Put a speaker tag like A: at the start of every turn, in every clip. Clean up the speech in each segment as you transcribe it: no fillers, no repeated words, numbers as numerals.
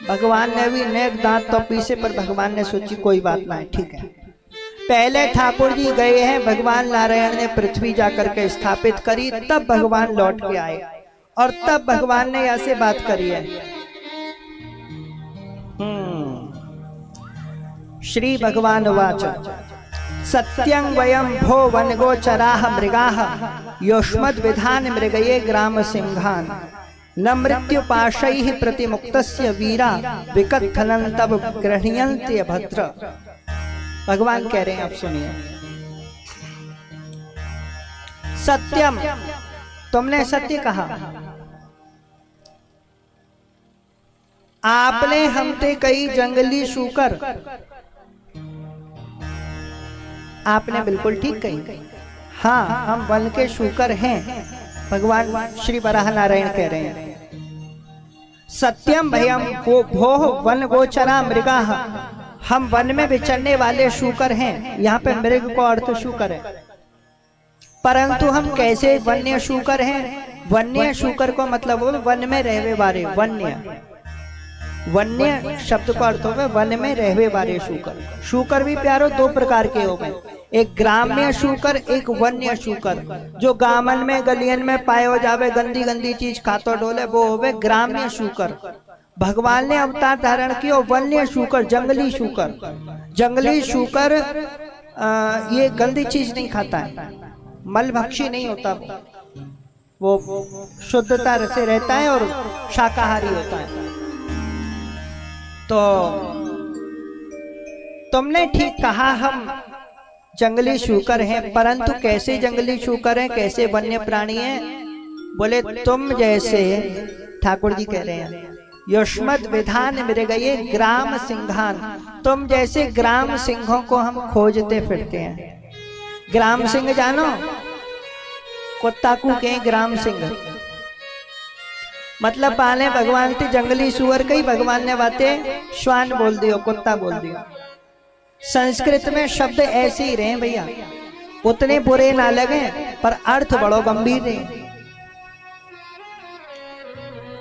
A: भगवान ने भी नेक दांत तो पीसे, पर भगवान ने सोची कोई बात ना है, ठीक है। पहले ठाकुर जी गए हैं, भगवान नारायण ने पृथ्वी जाकर के स्थापित करी, तब भगवान लौट के आए और तब भगवान ने ऐसे बात करी है। श्री भगवान वाच सत्यं वयं भो वनगोचराः मृगाः योष्मद् विधान मृगये ग्राम सिंहान न मृत्युपाशैः प्रतिमुक्तस्य वीरा विकथनं तब गृह्णन्ति भद्र। भगवान कह रहे हैं, आप सुनिए। सत्यम, तुमने सत्य कहा। आपने हमते कई जंगली शूकर, आपने बिल्कुल ठीक कही। हाँ, हम वन के शूकर हैं, भगवान श्री वराह नारायण कह रहे हैं। सत्यम भयम भो वन गोचरा मृगा, हम वन में विचरने वाले शूकर हैं। यहाँ पे मृग को अर्थ शूकर है, परंतु हम कैसे वन्य शूकर हैं? वन्य शूकर को मतलब हो वन में रहने वाले, वन्य वन्य शब्द का अर्थ हो गए वन में रहने वाले शूकर। शूकर भी प्यारो दो प्रकार के हो गए, एक ग्राम्य शूकर, एक वन्य शूकर। जो गामन में गलियन में पाए जावे, गंदी गंदी चीज खातो डोले, वो हो गए ग्राम्य शूकर। भगवान ने अवतार धारण किया वन्य शूकर, जंगली शूकर। जंगली शूकर ये गंदी चीज नहीं खाता है, मलभक्षी नहीं होता, वो शुद्धता से रहता है और शाकाहारी होता है। तो तुमने ठीक कहा, हम जंगली शूकर हैं, परंतु कैसे जंगली शूकर हैं, कैसे वन्य प्राणी हैं? बोले तुम जैसे, ठाकुर जी कह रहे हैं, युष्मद् विधान मृगये ग्राम सिंहान, तुम जैसे ग्राम सिंहों को हम खोजते फिरते हैं। ग्राम सिंह जानो, कुत्ता को के ग्राम सिंह मतलब पाले भगवान थे जंगली सुअर, कई भगवान ने बातें श्वान बोल दियो, कुत्ता बोल दियो। संस्कृत में शब्द ऐसे ही रहे भैया, उतने बुरे ना लगे पर अर्थ बड़ो गंभीर है।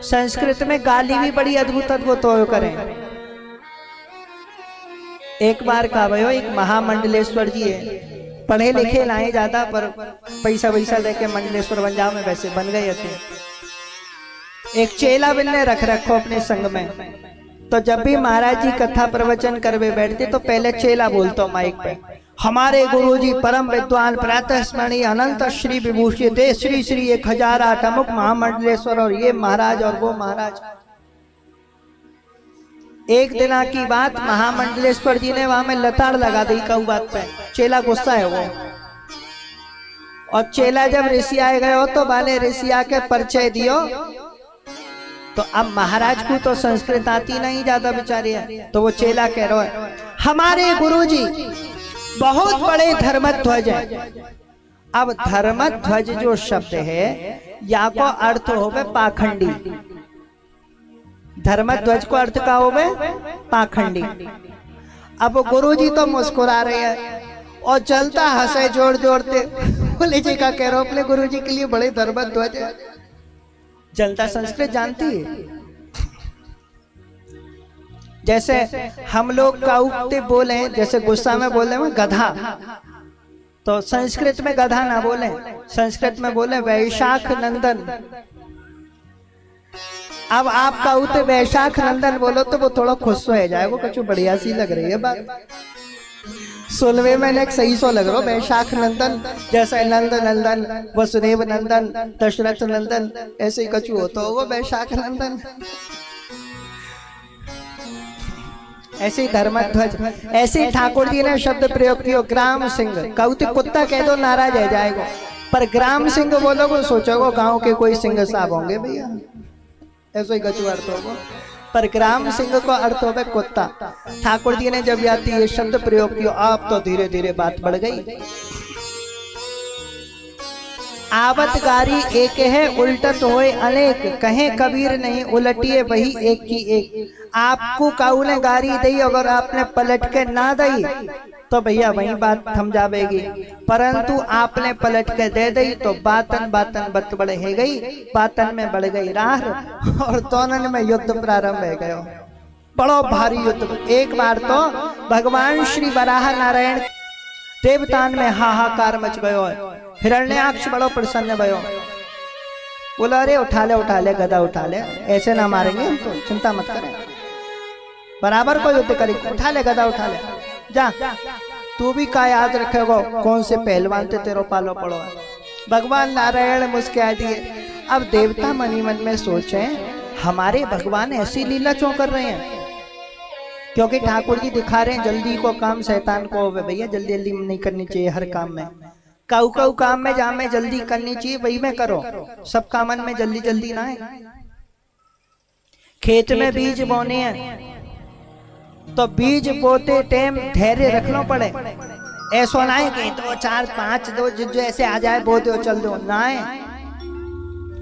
A: संस्कृत में गाली भी बड़ी अद्भुत अद्भुत हो करें। एक बार का भयो, एक महामंडलेश्वर जी है, पढ़े लिखे लाए ज्यादा, पर पैसा वैसा लेके मंडलेश्वर बन जाओ में वैसे बन गए थे। एक चेला बिन्ने रख रखो अपने संग में, तो जब भी महाराज जी कथा प्रवचन करवे बैठते तो पहले चेला बोलता माइक पे, हमारे गुरुजी परम विद्वान प्रातः स्मरणीय अनंत श्री विभूषित श्री श्री 1008 अमुक महामंडलेश्वर और ये महाराज और वो महाराज। एक दिन की बात, महामंडलेश्वर जी ने वहां में लताड़ लगा दी कहू बात पे, चेला गुस्सा है वो। और चेला जब ऋषि आए गए हो तो बाले ऋषि आके परिचय दियो, तो अब महाराज को तो संस्कृत आती नहीं ज्यादा बेचारे है, तो वो चेला कह रहा है हमारे गुरुजी बहुत बड़े धर्मध्वज है। अब धर्मध्वज जो शब्द है या को अर्थ होवे पाखंडी, धर्मध्वज को अर्थ का होवे पाखंडी। अब गुरुजी तो मुस्कुरा रहे हैं और चलता हंसे जोर जोरते, बोले जी का कह रहा हूं अपने गुरुजी के लिए बड़े धर्मध्वज है। जनता संस्कृत जानती है, जैसे हम लोग काउते बोले, जैसे गुस्सा में बोले में गधा, तो संस्कृत में गधा ना बोले, संस्कृत में बोले वैशाख नंदन। अब आप काउते वैशाख नंदन बोलो तो वो थोड़ा खुश हो जाए, वो कुछ बढ़िया सी लग रही है बात। सोलवे में एक सही सो लग रहा हो वैशाख नंदन, जैसे नंद नंदन, वसुदेव नंदन, दशरथ नंदन, ऐसे ही कछु हो तो वो वैशाख नंदन। ऐसे ही धर्मध्वज, ऐसे ही ठाकुर जी ने शब्द प्रयोग किया ग्राम सिंह। कौती कुत्ता कह दो नाराज है जाएगा, पर ग्राम सिंह बोलोगे सोचोगे गांव के कोई सिंह साहब होंगे भैया, ऐसा ही कछु अर्थ होगा। पर ग्राम सिंह को अर्थ हो गए कुत्ता। ठाकुर जी ने जब याती ये शब्द प्रयोग किया, आप तो धीरे धीरे बात बढ़ गई। आवत गारी एक है उल्टत होए अनेक, कहे कबीर नहीं उलटिए वही एक की एक। आपको काऊ ने गारी दी, अगर आपने पलट के ना दी तो भैया वही बात थम जाएगी, परंतु आपने पलट के दे दी तो बातन बातन बत बढ़े गई, बातन में बढ़ गई राह और दोनों में युद्ध प्रारंभ हो गयो। बड़ो भारी युद्ध। एक बार तो भगवान श्री वराह नारायण देवतान में हाहाकार मच गयो है। हिरण्याक्ष बड़ो प्रसन्न भयो, बोला अरे उठा ले गदा उठा ले, ऐसे ना मारेंगे हम तो, चिंता मत करें, बराबर को युद्ध करेंगे, उठा ले गदा उठा ले, जा तू भी का याद रखेगा कौन से पहलवान थे तेरो पालो पड़ो। भगवान नारायण मुस्कुरा दिए। अब देवता मनी मन में सोचे हमारे भगवान ऐसी लीला क्यों कर रहे हैं, क्योंकि ठाकुर जी दिखा रहे हैं जल्दी को काम शैतान को भैया जल्दी जल्दी नहीं करनी चाहिए, हर काम में काऊ काम में जहां में जल्दी करनी चाहिए वही में करो, सब कामन में जल्दी जल्दी ना है। खेत में बीज बोने हैं तो बीज बोते टाइम धैर्य रखना पड़े, ऐसा ना है कि 2 4 5 2 जो ऐसे आ जाए बो दो चल दो ना है।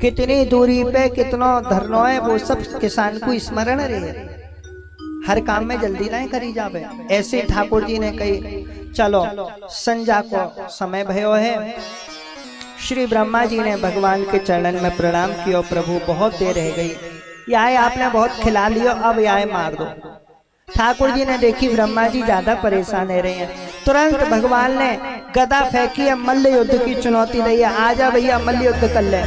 A: कितनी दूरी पे कितना धरना है वो सब किसान को स्मरण रहे, हर काम में जल्दी ना करी जावे। ऐसे ठाकुर जी ने कही चलो संजा को समय भयो है। श्री ब्रह्मा जी ने भगवान के चरणन में प्रणाम किया, प्रभु बहुत देर रह गई, यह आपने बहुत खिला लिया, अब यह मार दो। ठाकुर जी ने देखी ब्रह्मा जी ज्यादा परेशान रह रहे हैं, तुरंत भगवान ने गदा फेंकी है, मल्ल युद्ध की चुनौती दी है, आजा भैया मल्ल युद्ध कर ले।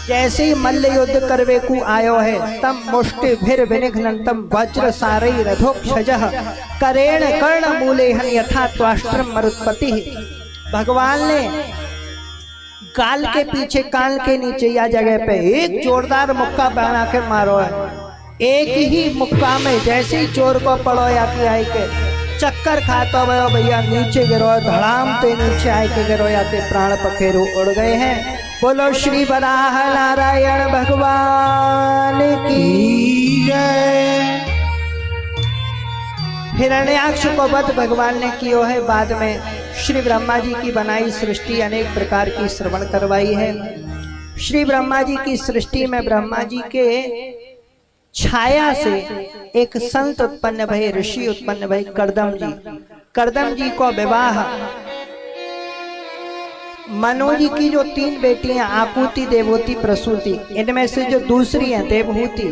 A: जैसे ही मल्ल युद्ध करवे को आयो है तम मुष्टि भिर विनिघ्नन्तम वज्र सारई रथोक्षजः करेण कर्ण मूले हन यथा त्वाष्ट्रम मरुत्पति। भगवान ने गाल के पीछे कान के नीचे या जगह पे एक जोरदार मुक्का बना के मारो है। एक ही मुक्का में जैसे ही चोर को पड़ो या कि आई के चक्कर खाता भयो भैया नीचे गिरो, धड़ाम ते नीचे आए के गिरो या के प्राण पखेरु उड़ गए हैं। बोलो श्री वराह नारायण भगवान की जय। हिरण्याक्ष को वध भगवान ने कियो है। बाद में श्री ब्रह्मा जी की बनाई सृष्टि अनेक प्रकार की श्रवण करवाई है। श्री ब्रह्मा जी की सृष्टि में ब्रह्मा जी के छाया से एक संत उत्पन्न भय, ऋषि उत्पन्न भय कर्दम जी। कर्दम जी को विवाह मनु जी की जो 3 बेटियां आकुति, देवहूति, प्रसूति, इनमें से जो दूसरी है देवहूति,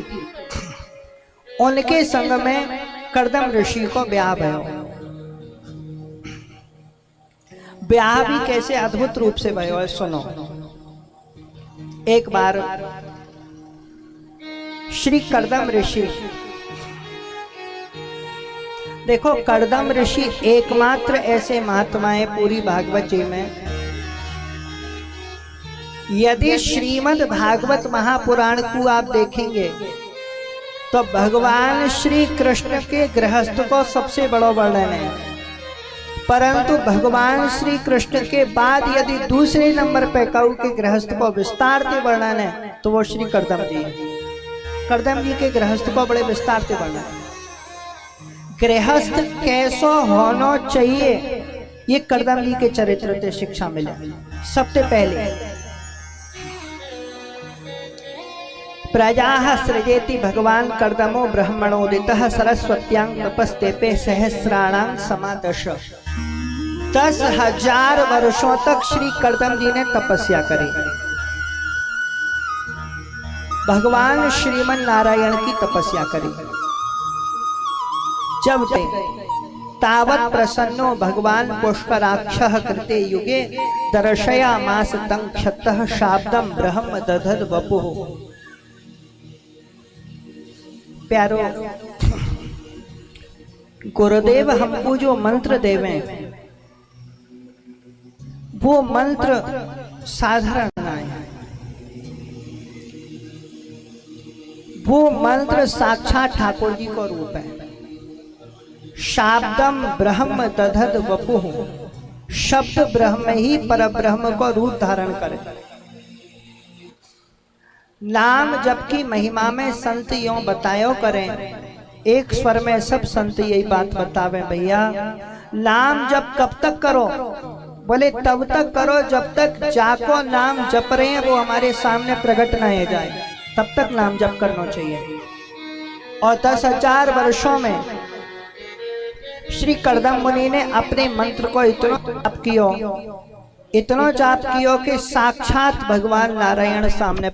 A: उनके संग में कर्दम ऋषि को ब्याह भयो। ब्याह भी कैसे अद्भुत रूप से भयो है सुनो। एक बार श्री कर्दम ऋषि, देखो कर्दम ऋषि एकमात्र ऐसे महात्मा है पूरी भागवत जी में, यदि श्रीमद् भागवत महापुराण को आप देखेंगे तो भगवान श्री कृष्ण के गृहस्थ को सबसे बड़ा वर्णन है, परंतु भगवान श्री कृष्ण के बाद यदि दूसरे नंबर पे कऊ के गृहस्थ को विस्तार से वर्णन है तो वो श्री कर्दम जी है। कर्दम जी के गृहस्थ को बड़े विस्तार से वर्णन, गृहस्थ कैसो होना चाहिए ये कर्दम जी के चरित्र से शिक्षा मिले। सबसे पहले प्रजा सृजेति भगवान कर्दमो ब्रह्मणोदितः सरस्वत्यां तपस्तेपे सहस्राणां समादश। 10,000 वर्षों तक श्री कर्दम जी ने तपस्या करी, भगवान श्रीमन नारायण की तपस्या करी। जब ते तावत प्रसन्नो भगवान पुष्कराक्षः कृते युगे दर्शयामास तं क्षतः शाब्दं ब्रह्म दधद वपुः। प्यारो गुरुदेव हमको जो मंत्र देवे वो मंत्र साधारण ना है, वो मंत्र साक्षात ठाकुर जी को रूप है। शाब्दम ब्रह्म दधद वपुः, शब्द ब्रह्म ही पर ब्रह्म को रूप धारण करे। नाम जप की महिमा में संत यों बतायो करें, एक स्वर में सब संत यही बात बतावे भैया नाम जप कब तक करो, बोले तब तक करो जब तक जाको नाम जप रहे हैं वो हमारे सामने प्रकट न हो जाए, तब तक नाम जप करना चाहिए। और 10,000 वर्षों में श्री कर्दम मुनि ने अपने मंत्र को इतना जाप कियो कि साक्षात भगवान नारायण सामने